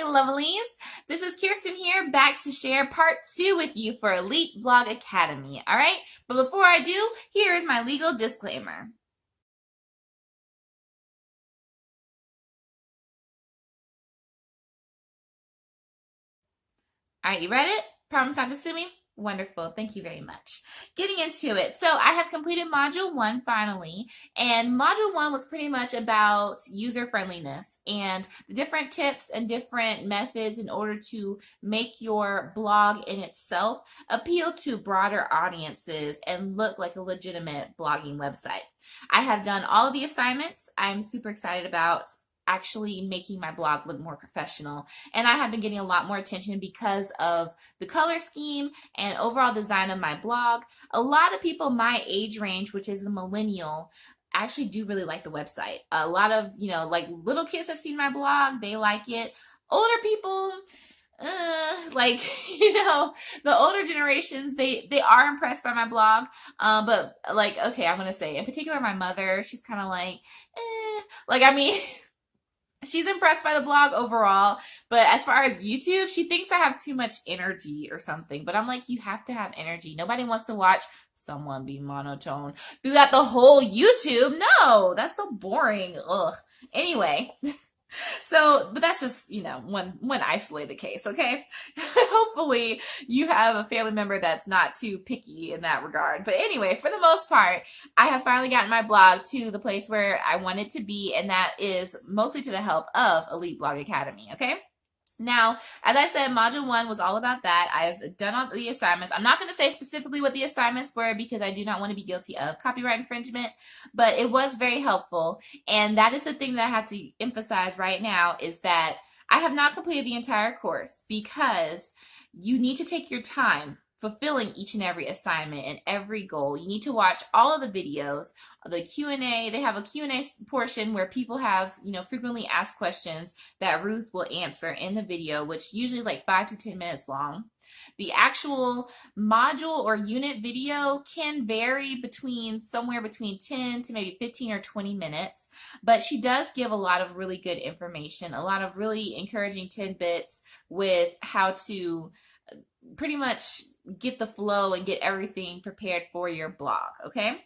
lovelies. This is Kirsten here, back to share part 2 with you for Elite Blog Academy. All right, but before I do, here is my legal disclaimer. All right, you read it? Promise not to sue me? Wonderful. Thank you very much. Getting into it. So I have completed Module 1 finally, and Module 1 was pretty much about user friendliness and the different tips and different methods in order to make your blog in itself appeal to broader audiences and look like a legitimate blogging website. I have done all of the assignments. I'm super excited about actually making my blog look more professional, and I have been getting a lot more attention because of the color scheme and overall design of my blog. A lot of people my age range, which is the millennial, actually do really like the website. A lot of, like little kids have seen my blog, they like it. Older people, the older generations, they are impressed by my blog, but like, okay, I'm gonna say in particular my mother, she's kind of like, she's impressed by the blog overall, but as far as YouTube, she thinks I have too much energy or something. But I'm like, you have to have energy. Nobody wants to watch someone be monotone throughout the whole YouTube. No, that's so boring. Ugh. Anyway, so, but that's just, one isolated case, okay? Hopefully you have a family member that's not too picky in that regard. But anyway, for the most part, I have finally gotten my blog to the place where I want it to be, and that is mostly to the help of Elite Blog Academy, okay? Now, as I said, Module 1 was all about that. I've done all the assignments. I'm not going to say specifically what the assignments were because I do not want to be guilty of copyright infringement, but it was very helpful. And that is the thing that I have to emphasize right now, is that I have not completed the entire course because you need to take your time fulfilling each and every assignment and every goal. You need to watch all of the videos, the Q&A. They have a Q&A portion where people have, frequently asked questions that Ruth will answer in the video, which usually is like 5 to 10 minutes long. The actual module or unit video can vary somewhere between 10 to maybe 15 or 20 minutes, but she does give a lot of really good information, a lot of really encouraging tidbits with how to pretty much get the flow and get everything prepared for your blog, okay?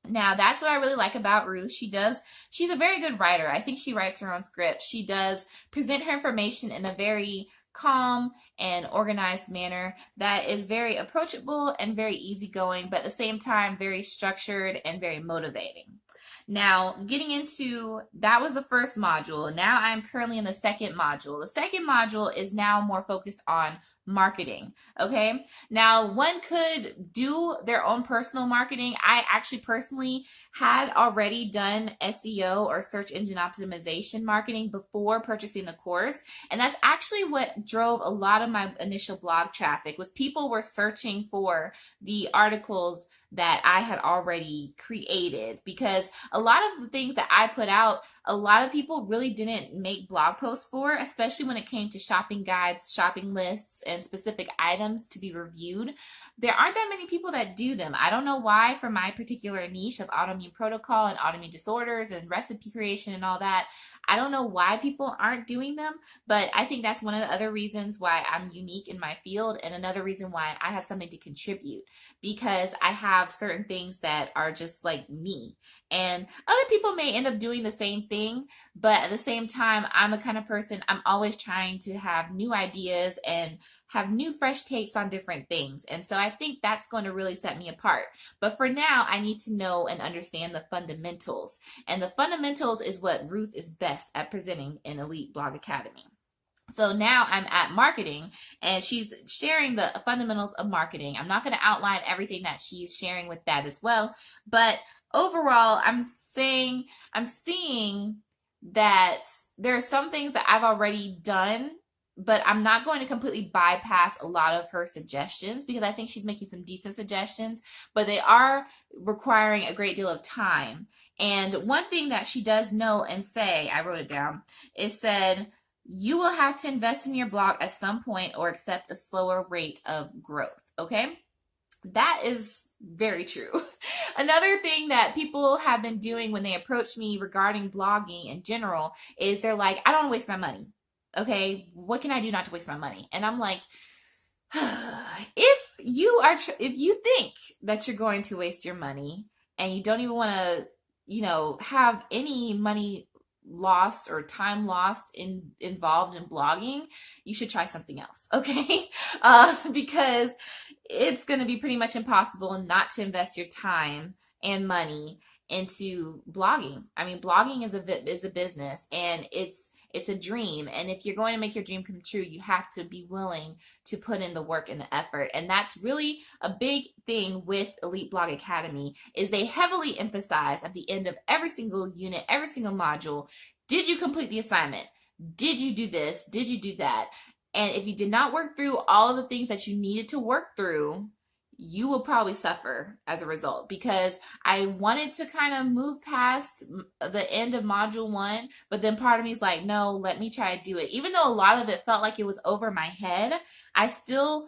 Now, that's what I really like about Ruth. She's a very good writer. I think she writes her own script. She does present her information in a very calm and organized manner that is very approachable and very easygoing, but at the same time, very structured and very motivating. Now, getting into, that was the first module. Now I'm currently in the second module. The second module is now more focused on marketing, okay? Now, one could do their own personal marketing. I actually personally had already done SEO or search engine optimization marketing before purchasing the course, and that's actually what drove a lot of my initial blog traffic, was people were searching for the articles that I had already created, because a lot of the things that I put out, a lot of people really didn't make blog posts for, especially when it came to shopping guides, shopping lists, and specific items to be reviewed. There aren't that many people that do them. I don't know why. For my particular niche of autoimmune protocol and autoimmune disorders and recipe creation and all that, I don't know why people aren't doing them, but I think that's one of the other reasons why I'm unique in my field, and another reason why I have something to contribute, because I have certain things that are just like me. And other people may end up doing the same thing, but at the same time, I'm a kind of person, I'm always trying to have new ideas and have new fresh takes on different things. And so I think that's going to really set me apart. But for now, I need to know and understand the fundamentals. And the fundamentals is what Ruth is best at presenting in Elite Blog Academy. So now I'm at marketing, and she's sharing the fundamentals of marketing. I'm not going to outline everything that she's sharing with that as well, but overall, I'm seeing that there are some things that I've already done, but I'm not going to completely bypass a lot of her suggestions, because I think she's making some decent suggestions, but they are requiring a great deal of time. And one thing that she does know and say, I wrote it down, it said, you will have to invest in your blog at some point or accept a slower rate of growth, okay? That is very true. Another thing that people have been doing when they approach me regarding blogging in general is they're like, I don't want to waste my money. Okay, what can I do not to waste my money? And I'm like, if you think that you're going to waste your money and you don't even want to, have any money lost or time lost involved in blogging, you should try something else. Okay. Because it's going to be pretty much impossible not to invest your time and money into blogging. I mean, blogging is a business, and it's a dream. And if you're going to make your dream come true, you have to be willing to put in the work and the effort. And that's really a big thing with Elite Blog Academy, is they heavily emphasize at the end of every single unit, every single module, did you complete the assignment? Did you do this? Did you do that? And if you did not work through all of the things that you needed to work through, you will probably suffer as a result. Because I wanted to kind of move past the end of module 1, but then part of me is like, no, let me try to do it. Even though a lot of it felt like it was over my head, I still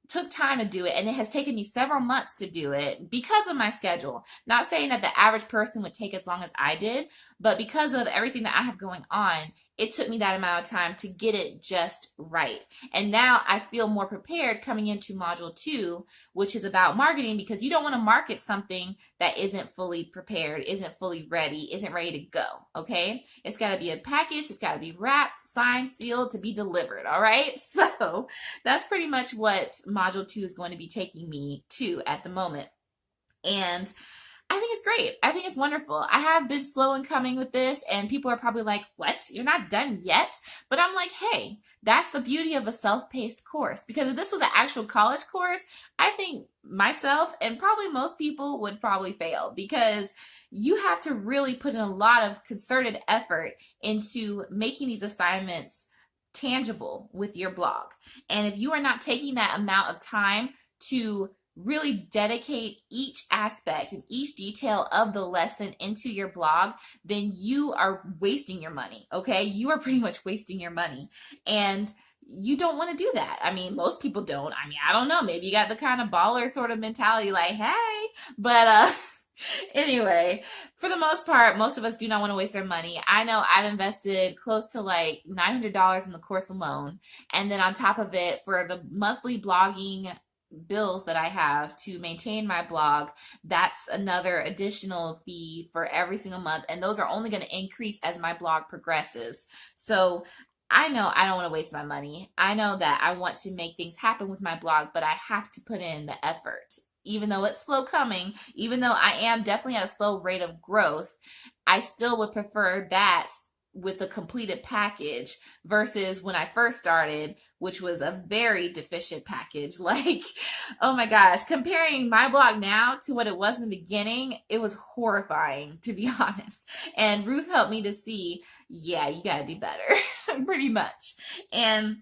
took time to do it, and it has taken me several months to do it because of my schedule. Not saying that the average person would take as long as I did, but because of everything that I have going on, it took me that amount of time to get it just right. And now I feel more prepared coming into module 2, which is about marketing, because you don't want to market something that isn't fully prepared, isn't fully ready, isn't ready to go. Okay. It's got to be a package. It's got to be wrapped, signed, sealed to be delivered. All right. So that's pretty much what module 2 is going to be taking me to at the moment. And I think it's great. I think it's wonderful. I have been slow in coming with this, and people are probably like, what? You're not done yet? But I'm like, hey, that's the beauty of a self-paced course. Because if this was an actual college course, I think myself and probably most people would probably fail, because you have to really put in a lot of concerted effort into making these assignments tangible with your blog. And if you are not taking that amount of time to really dedicate each aspect and each detail of the lesson into your blog, then you are wasting your money. Okay. You are pretty much wasting your money, and you don't want to do that. I mean, most people don't. I mean, I don't know. Maybe you got the kind of baller sort of mentality, like, hey, but, anyway, for the most part, most of us do not want to waste our money. I know I've invested close to like $900 in the course alone. And then on top of it, for the monthly blogging bills that I have to maintain my blog, that's another additional fee for every single month. And those are only going to increase as my blog progresses. So I know I don't want to waste my money. I know that I want to make things happen with my blog, but I have to put in the effort. Even though it's slow coming, even though I am definitely at a slow rate of growth, I still would prefer that with a completed package versus when I first started, which was a very deficient package. Like, oh my gosh, comparing my blog now to what it was in the beginning, it was horrifying, to be honest. And Ruth helped me to see, yeah, you got to do better, pretty much. And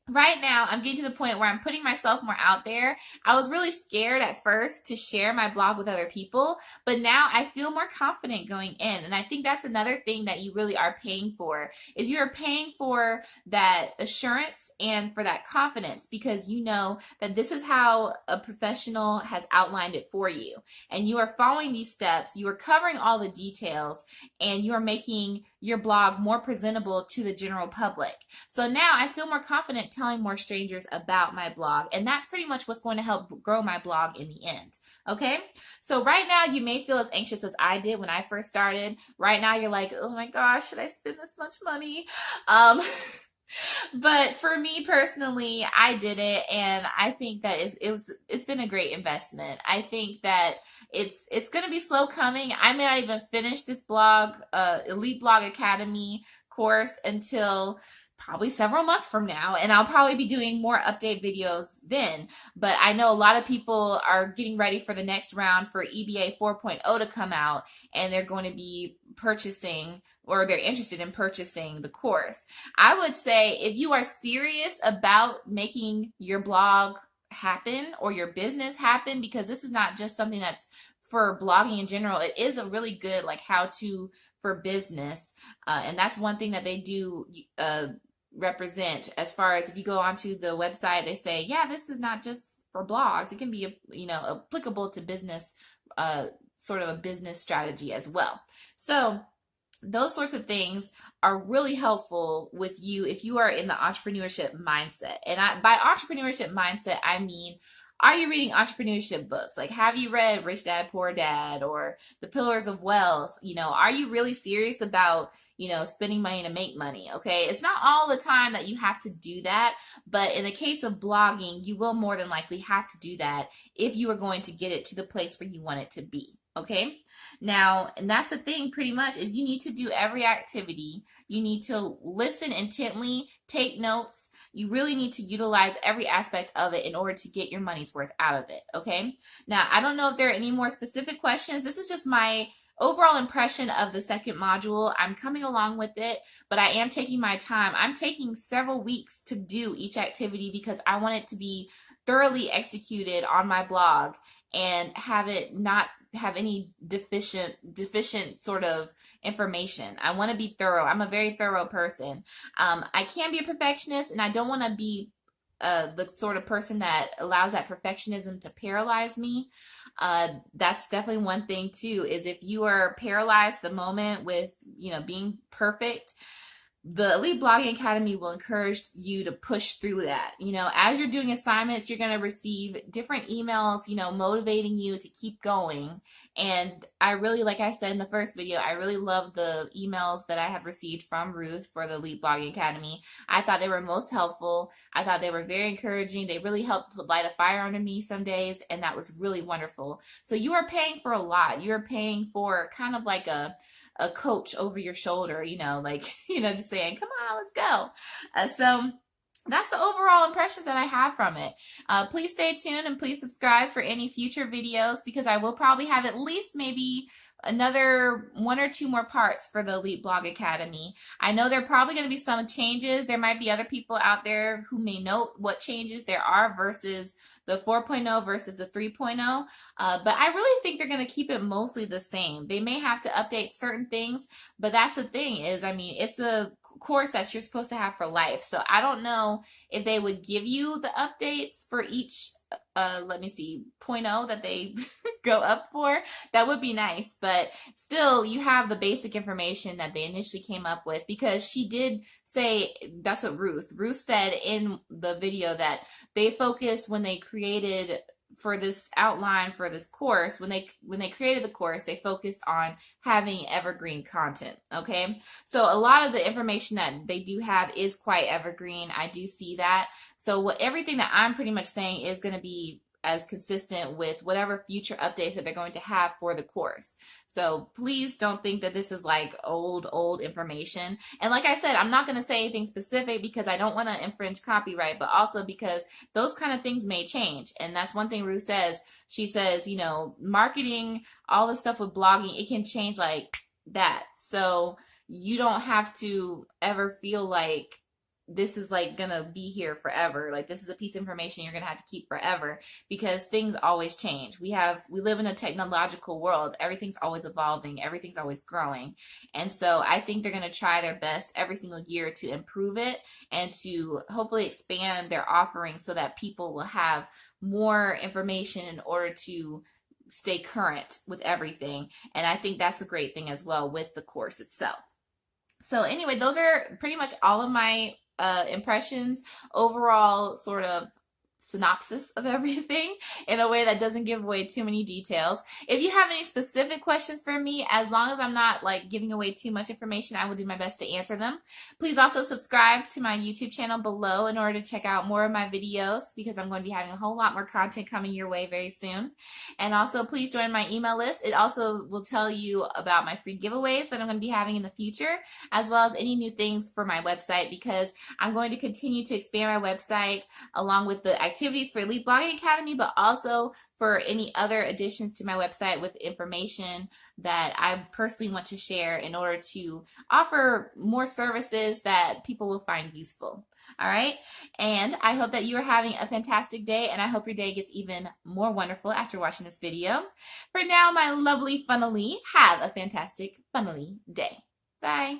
right now, I'm getting to the point where I'm putting myself more out there. I was really scared at first to share my blog with other people, but now I feel more confident going in. And I think that's another thing that you really are paying for, is you're paying for that assurance and for that confidence, because you know that this is how a professional has outlined it for you. And you are following these steps, you are covering all the details, and you are making your blog more presentable to the general public. So now I feel more confident telling more strangers about my blog, and that's pretty much what's going to help grow my blog in the end. Okay, so right now you may feel as anxious as I did when I first started. Right now you're like, oh my gosh, should I spend this much money? But for me personally, I did it, and I think that it's been a great investment. I think that it's going to be slow coming. I may not even finish this blog, Elite Blog Academy course, until probably several months from now, and I'll probably be doing more update videos then. But I know a lot of people are getting ready for the next round for EBA 4.0 to come out, and they're going to be purchasing, or they're interested in purchasing, the course. I would say if you are serious about making your blog happen or your business happen, because this is not just something that's for blogging in general, it is a really good like how-to for business, and that's one thing that they do represent. As far as if you go onto the website, they say, yeah, this is not just for blogs, it can be applicable to business, sort of a business strategy as well. So those sorts of things are really helpful with you if you are in the entrepreneurship mindset. And by entrepreneurship mindset, I mean, are you reading entrepreneurship books? Like, have you read Rich Dad, Poor Dad or The Pillars of Wealth? You know, are you really serious about, you know, spending money to make money? Okay. It's not all the time that you have to do that. But in the case of blogging, you will more than likely have to do that if you are going to get it to the place where you want it to be. Okay. Now, and that's the thing pretty much is you need to do every activity. You need to listen intently, take notes. You really need to utilize every aspect of it in order to get your money's worth out of it. Okay. Now, I don't know if there are any more specific questions. This is just my overall impression of the second module. I'm coming along with it, but I am taking my time. I'm taking several weeks to do each activity because I want it to be thoroughly executed on my blog and have it not have any deficient sort of information. I want to be thorough. I'm a very thorough person. I can be a perfectionist, and I don't want to be the sort of person that allows that perfectionism to paralyze me. That's definitely one thing too, is if you are paralyzed the moment with, you know, being perfect, the Elite Blogging Academy will encourage you to push through that. You know, as you're doing assignments, you're going to receive different emails, you know, motivating you to keep going. And I really, like I said in the first video, I really love the emails that I have received from Ruth for the Elite Blogging Academy. I thought they were most helpful. I thought they were very encouraging. They really helped to light a fire under me some days, and that was really wonderful. So you are paying for a lot. You are paying for kind of like a coach over your shoulder, you know, like, you know, just saying, come on, let's go. So that's the overall impressions that I have from it. Please stay tuned and please subscribe for any future videos, because I will probably have at least maybe another 1 or 2 more parts for the Elite Blog Academy. I know there are probably going to be some changes. There might be other people out there who may note what changes there are versus the 4.0 versus the 3.0. But I really think they're going to keep it mostly the same. They may have to update certain things, but that's the thing is, I mean, it's a course that you're supposed to have for life. So I don't know if they would give you the updates for each let me see, 0.0 that they go up for. That would be nice, but still you have the basic information that they initially came up with, because she did say, that's what Ruth said in the video, that they focused when they created for this outline for this course, when they created the course, they focused on having evergreen content. Okay, so a lot of the information that they do have is quite evergreen. I do see that. So everything that I'm pretty much saying is going to be as consistent with whatever future updates that they're going to have for the course. So please don't think that this is like old information. And like I said, I'm not going to say anything specific because I don't want to infringe copyright, but also because those kind of things may change. And that's one thing Ruth says. She says, you know, marketing, all the stuff with blogging, it can change like that. So you don't have to ever feel like this is like gonna be here forever. Like this is a piece of information you're gonna have to keep forever, because things always change. We live in a technological world. Everything's always evolving. Everything's always growing. And so I think they're gonna try their best every single year to improve it and to hopefully expand their offerings so that people will have more information in order to stay current with everything. And I think that's a great thing as well with the course itself. So anyway, those are pretty much all of my impressions, overall sort of synopsis of everything in a way that doesn't give away too many details. If you have any specific questions for me, as long as I'm not like giving away too much information, I will do my best to answer them. Please also subscribe to my YouTube channel below in order to check out more of my videos, because I'm going to be having a whole lot more content coming your way very soon. And also please join my email list. It also will tell you about my free giveaways that I'm going to be having in the future, as well as any new things for my website, because I'm going to continue to expand my website along with the activities for Elite Blogging Academy, but also for any other additions to my website with information that I personally want to share in order to offer more services that people will find useful. All right. And I hope that you are having a fantastic day, and I hope your day gets even more wonderful after watching this video. For now, my lovely Funnily, have a fantastic Funnily day. Bye.